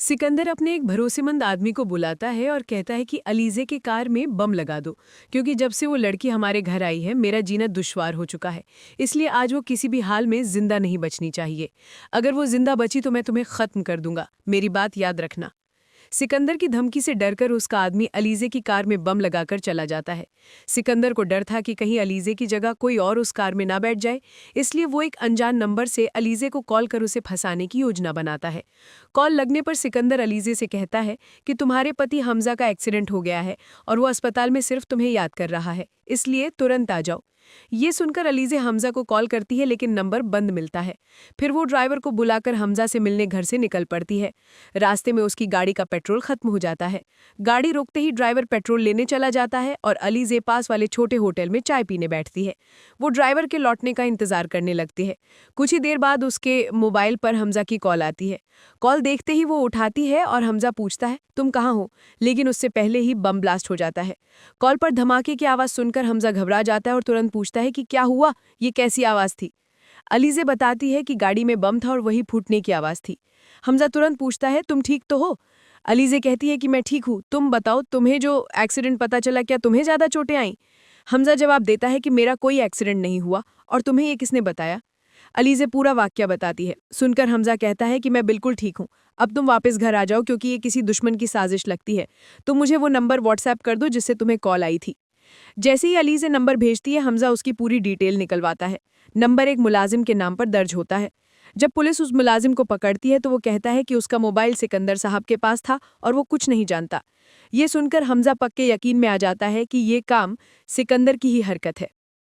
सिकंदर अपने एक भरोसेमंद आदमी को बुलाता है और कहता है कि अलीजे के कार में बम लगा दो, क्योंकि जब से वो लड़की हमारे घर आई है मेरा जीना दुश्वार हो चुका है। इसलिए आज वो किसी भी हाल में जिंदा नहीं बचनी चाहिए। अगर वो जिंदा बची तो मैं तुम्हें खत्म कर दूंगा, मेरी बात याद रखना। सिकंदर की धमकी से डरकर उसका आदमी अलीजे की कार में बम लगाकर चला जाता है। सिकंदर को डर था कि कहीं अलीजे की जगह कोई और उस कार में ना बैठ जाए, इसलिए वो एक अनजान नंबर से अलीजे को कॉल कर उसे फंसाने की योजना बनाता है। कॉल लगने पर सिकंदर अलीजे से कहता है कि तुम्हारे पति हमजा का एक्सीडेंट हो गया है और वो अस्पताल में सिर्फ तुम्हें याद कर रहा है, इसलिए तुरंत आ जाओ। ये सुनकर अलीजे हमजा को कॉल करती है, लेकिन नंबर बंद मिलता है। फिर वो ड्राइवर को बुलाकर हमजा से मिलने घर से निकल पड़ती है। रास्ते में उसकी गाड़ी का पेट्रोल खत्म हो जाता है। गाड़ी रोकते ही ड्राइवर पेट्रोल लेने चला जाता है और अलीजे पास वाले छोटे होटल में चाय पीने बैठती है। वो ड्राइवर के लौटने का इंतजार करने लगती है। कुछ ही देर बाद उसके मोबाइल पर हमजा की कॉल आती है। कॉल देखते ही वो उठाती है और हमजा पूछता है, तुम कहाँ हो? लेकिन उससे पहले ही बम ब्लास्ट हो जाता है। कॉल पर धमाके की आवाज़ सुनकर हमजा घबरा जाता है और तुरंत पूछता है कि क्या हुआ, ये कैसी आवाज़ थी? अलीजे बताती है कि गाड़ी में बम था और वही फूटने की आवाज़ थी। हमजा तुरंत पूछता है, तुम ठीक तो हो? अलीजे कहती है कि मैं ठीक हूँ, तुम बताओ, तुम्हें जो एक्सीडेंट पता चला क्या तुम्हें ज़्यादा चोटें आईं? हमजा जवाब देता है कि मेरा कोई एक्सीडेंट नहीं हुआ, और तुम्हें ये किसने बताया? अलीजे पूरा वाकया बताती है। सुनकर हमजा कहता है कि मैं बिल्कुल ठीक हूँ, अब तुम वापस घर आ जाओ, क्योंकि ये किसी दुश्मन की साजिश लगती है। तुम मुझे वो नंबर व्हाट्सएप कर दो जिससे तुम्हें कॉल आई थी। जैसे ही अलीजे नंबर भेजती है, हमजा उसकी पूरी डिटेल निकलवाता है। नंबर एक मुलाजिम के नाम पर दर्ज होता है। जब पुलिस उस मुलाजिम को पकड़ती है तो वो कहता है कि उसका मोबाइल सिकंदर साहब के पास था और वो कुछ नहीं जानता। ये सुनकर हमजा पक्के यकीन में आ जाता है कि ये काम सिकंदर की ही हरकत है।